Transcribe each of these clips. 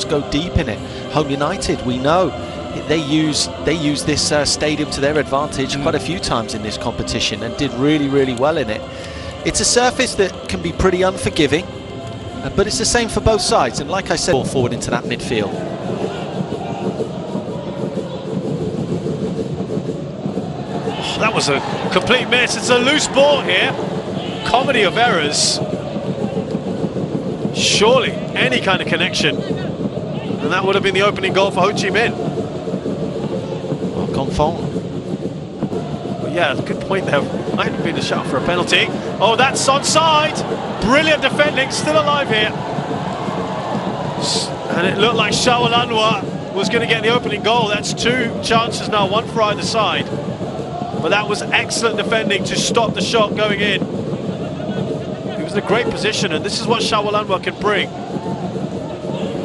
go deep in it. Home United, we know, they use this stadium to their advantage quite a few times in this competition and did really, really well in it. It's a surface that can be pretty unforgiving, but it's the same for both sides. And like I said, forward into that midfield. That was a complete miss. It's a loose ball here. Comedy of errors. Surely any kind of connection, and that would have been the opening goal for Ho Chi Minh. Oh, Công. Well, yeah, good point there. Might have been a shout for a penalty. Oh, that's onside. Brilliant defending, still alive here. And it looked like Shawalanwa was going to get the opening goal. That's two chances now, one for either side. But that was excellent defending to stop the shot going in. He was in a great position, and this is what Shawalanwa can bring.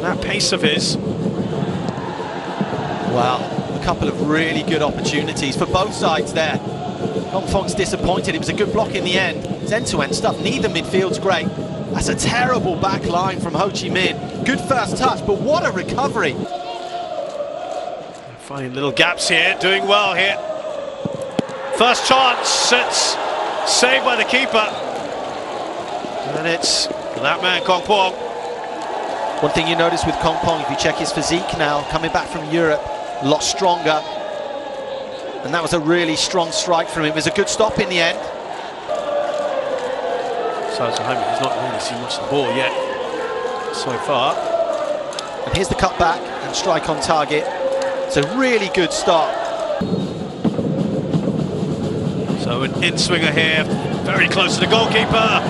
That pace of his. Well, a couple of really good opportunities for both sides there. Công disappointed. It was a good block in the end. It's end-to-end stuff. Neither midfield's great. That's a terrible back line from Ho Chi Minh. Good first touch, but what a recovery. Finding little gaps here, doing well here. First chance, it's saved by the keeper. And it's that man, Công. One thing you notice with Công, if you check his physique now, coming back from Europe, a lot stronger. And that was a really strong strike from him. It was a good stop in the end. So he's not really seen much of the ball yet so far. And here's the cut back and strike on target. It's a really good start. So an in-swinger here, very close to the goalkeeper.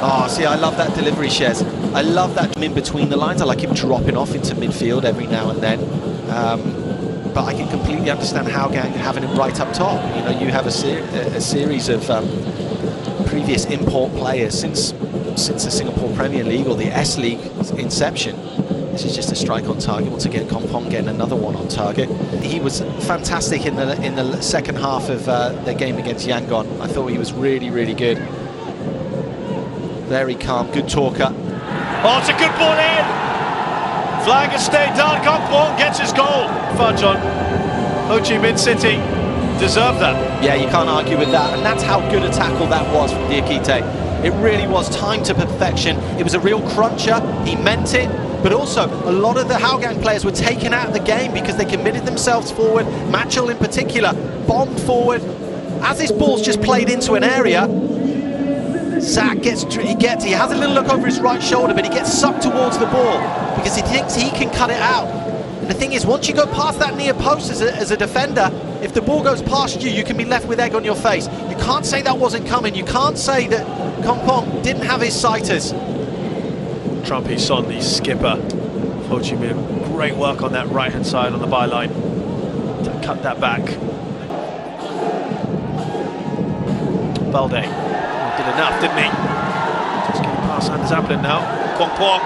Oh, see, I love that delivery, Shez. I love that in between the lines. I like him dropping off into midfield every now and then. But I can completely understand Hougang having him right up top. You know, you have a series of previous import players since the Singapore Premier League or the S League inception. This is just a strike on target. Once again, Công getting another one on target. He was fantastic in the second half of their game against Yangon. I thought he was really, really good. Very calm, good talker. Oh, it's a good ball in! Flag has stayed down, Công gets his goal. Fudge on Ho Chi Minh City, deserved that. Yeah, you can't argue with that, and that's how good a tackle that was from Diakite. It really was timed to perfection. It was a real cruncher, he meant it, but also a lot of the Hougang players were taken out of the game because they committed themselves forward. Machel in particular bombed forward. As this ball's just played into an area, Zach he has a little look over his right shoulder, but he gets sucked towards the ball because he thinks he can cut it out. And the thing is, once you go past that near post as a defender, if the ball goes past you, you can be left with egg on your face. You can't say that wasn't coming. You can't say that Công didn't have his sighters. Trumpy Son, the skipper of Ho Chi Minh, great work on that right-hand side on the byline to cut that back. Balde did enough, didn't he? Just getting past Anders Aplin now. Công.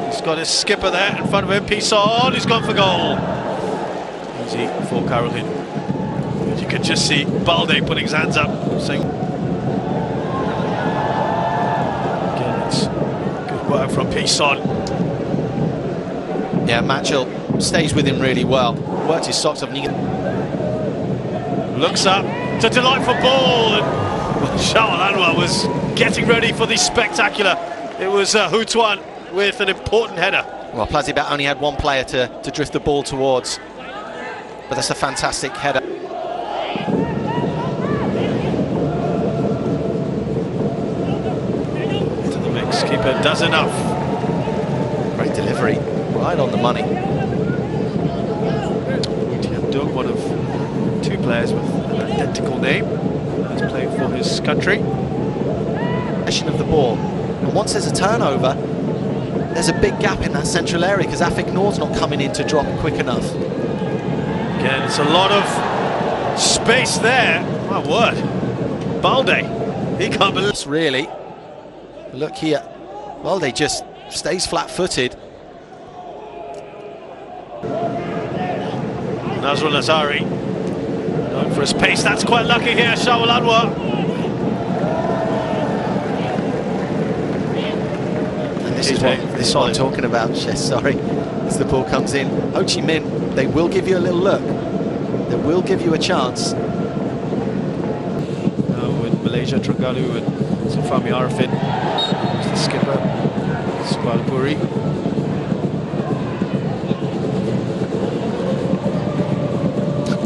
He's got his skipper there in front of him. Pison, he's gone for goal. Easy for Caroline. As you can just see Balde putting his hands up, saying, again, it's good work from Pison. Yeah, Machel stays with him really well. Worked his socks off. Looks up, it's a delightful ball, and Shawalanwa was getting ready for the spectacular. It was Hu Tuan with an important header. Well, Plazibat only had one player to drift the ball towards, but that's a fantastic header. Into the mix, keeper does enough. Great delivery, right on the money. One of two players with an identical name who's playing for his country. Possession of the ball, and once there's a turnover, there's a big gap in that central area because Afik Noor's not coming in to drop quick enough. Again, it's a lot of space there. My word, Balde, he can't believe it's really. Look here, Balde just stays flat-footed. Nazrul Nazari going for his pace. That's quite lucky here, Shawalanwa. This is what I'm talking about, Shes, sorry. As the ball comes in, Ho Chi Minh, they will give you a little look. They will give you a chance. With Malaysia, Trenggalek and Safami Arifin, the skipper, Squalapuri.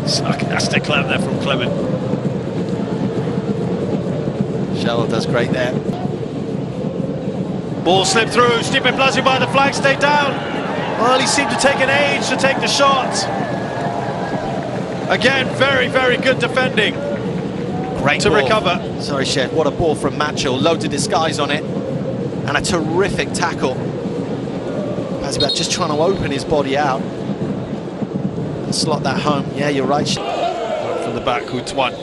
Sarcastic clap there from Clement. Shawal does great there. Ball slipped through, Stipe Blasi by the flag, stayed down. Well, he seemed to take an age to take the shot. Again, very, very good defending. Great to ball. recover. Sorry, Chef, what a ball from Matchell. Loads of disguise on it. And a terrific tackle. Bazibat just trying to open his body out. And slot that home. Yeah, you're right. From the back, Hutuan.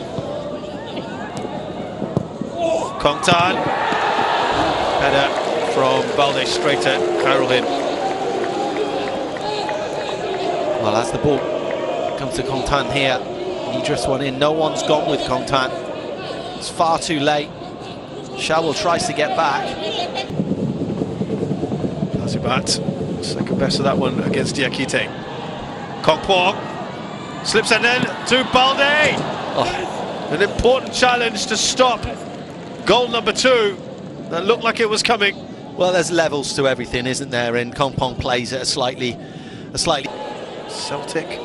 Kong Tan. Header from Balde straight at Caroline. Well, as the ball comes to Kong Tan here, he drifts one in. No one's gone with Kong Tan. It's far too late. Shawal tries to get back. Bazibat, second best of that one against Diakite. Kong Pong slips and then to Balde. Oh, an important challenge to stop goal number 2 that looked like it was coming. Well, there's levels to everything, isn't there? And Kong Pong plays at a slightly Celtic.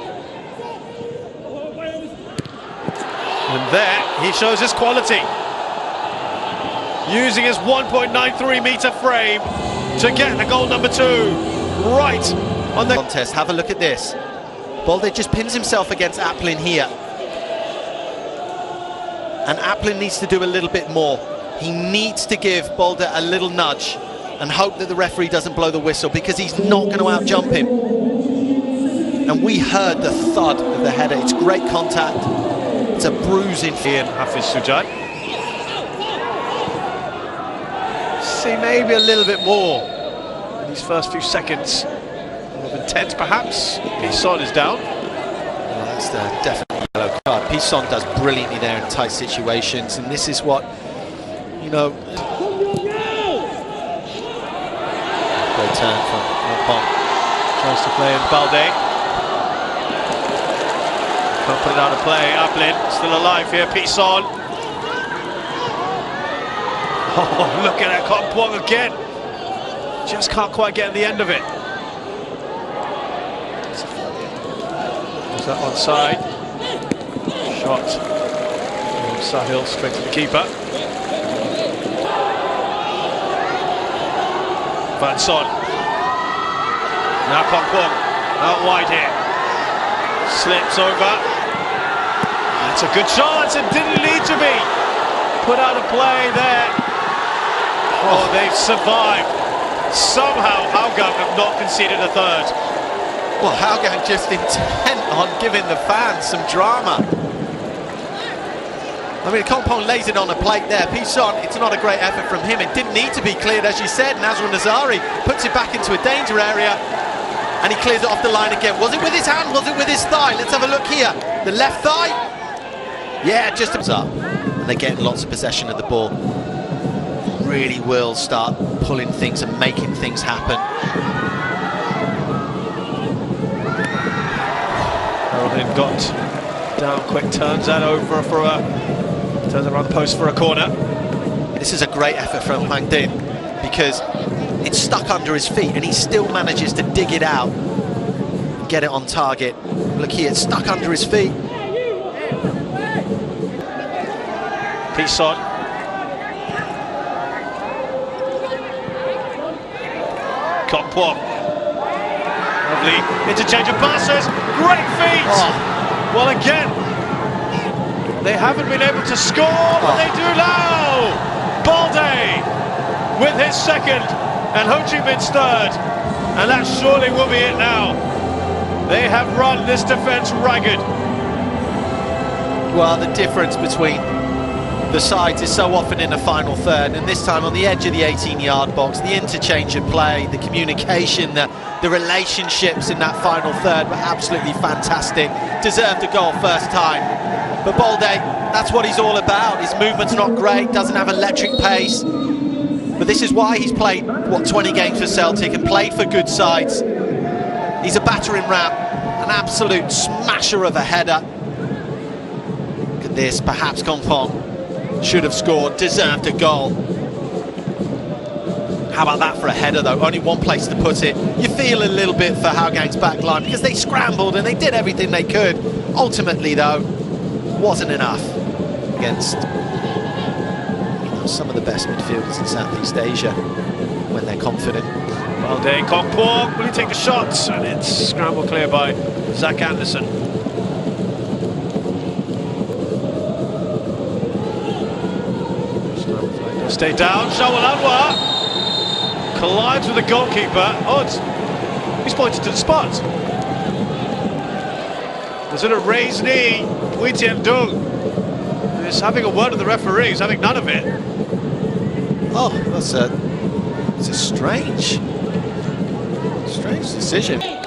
And there he shows his quality, using his 1.93 metre frame to get the goal number 2 right on the contest. Have a look at this. Balde just pins himself against Applin here. And Applin needs to do a little bit more. He needs to give Balde a little nudge and hope that the referee doesn't blow the whistle, because he's not going to outjump him. And we heard the thud of the header. It's great contact. It's a bruise in Ian Hafiz Sujat. See maybe a little bit more in these first few seconds of intent, perhaps. Pisson is down. Well, that's definitely a yellow card. Pisson does brilliantly there in tight situations, and this is what, you know. Great turn from Pong. Tries to play in Balde. Can't put it out of play. Applin still alive here. Pisson. Oh, look at that. Kong Pong again. Just can't quite get the end of it. Is that onside? Shot from Sahil straight to the keeper. Van Son. Now Kong Pong out wide here. Slips over. That's a good chance. It didn't need to be put out of play there. Oh, they've survived. Somehow Hougang have not conceded a third. Well, Hougang just intent on giving the fans some drama. I mean, Kong Pong lays it on a plate there. Pisson, it's not a great effort from him. It didn't need to be cleared, as you said. Nazrul Nazari puts it back into a danger area, and he clears it off the line again. Was it with his hand? Was it with his thigh? Let's have a look here. The left thigh? Yeah, just up. And they're getting lots of possession of the ball. Really will start pulling things and making things happen. Harold got down quick, turns that over for a turns around the post for a corner. This is a great effort from Hwang Din, because it's stuck under his feet and he still manages to dig it out and get it on target. Look here, it's stuck under his feet. Pisson. Kong Pong. Lovely interchange of passes. Great feet. Oh. Well, again, they haven't been able to score, but they do now. Balde with his second, and Ho Chi Minh's third, and that surely will be it now. They have run this defence ragged. Well, the difference between the sides is so often in the final third, and this time on the edge of the 18-yard box. The interchange of play, the communication, the relationships in that final third were absolutely fantastic. Deserved a goal first time. But Balde, that's what he's all about. His movement's not great, doesn't have electric pace. But this is why he's played, what, 20 games for Celtic and played for good sides. He's a battering ram, an absolute smasher of a header. Look at this, perhaps Công should have scored, deserved a goal. How about that for a header though? Only one place to put it. You feel a little bit for Hougang's back line because they scrambled and they did everything they could. Ultimately though, wasn't enough against some of the best midfielders in Southeast Asia when they're confident. Balde, Công, will he take the shot? And it's scrambled clear by Zach Anderson. Stay down, Shawalanwa collides with the goalkeeper. Oh, he's pointed to the spot. Was it a raised knee? Puitian Dung is having a word with the referee. He's having none of it. Oh, it's a strange decision. And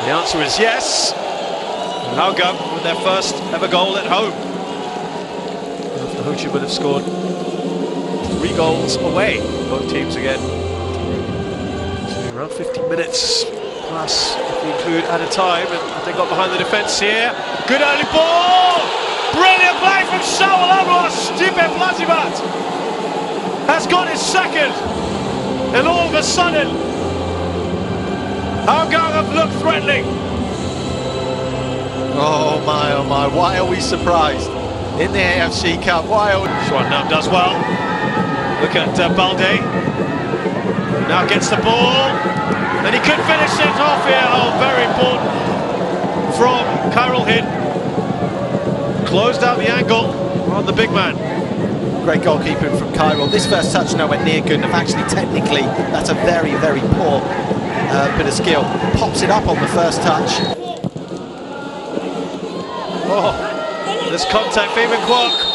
the answer is yes. Hougang with their first ever goal at home. After Ho Chi Minh have scored 3 goals away, both teams again. So around 50 minutes plus, if you include added time, and they got behind the defence here. Good early ball! Brilliant play from Shawalanwa! Stipe Plazibat has got his second, and all of a sudden, Hougang have looked threatening. Oh my, why are we surprised? In the AFC Cup, why are we... Schwannam does well. Look at Balde. Now gets the ball, and he could finish it off here. Oh, very important from Kyril Hidd. Closed out the angle on the big man. Great goalkeeping from Kyril. This first touch nowhere near good enough. Actually, technically, that's a very, very poor bit of skill. Pops it up on the first touch. Oh, there's contact for Eamon Kwok.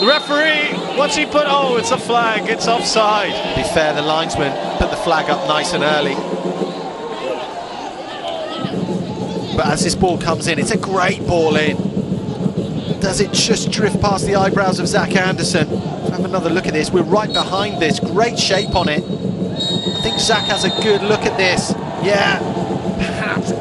The referee, what's he put? Oh, it's a flag, it's offside. To be fair, the linesman put the flag up nice and early. But as this ball comes in, it's a great ball in. Does it just drift past the eyebrows of Zach Anderson? Let's have another look at this. We're right behind this. Great shape on it. I think Zach has a good look at this. Yeah,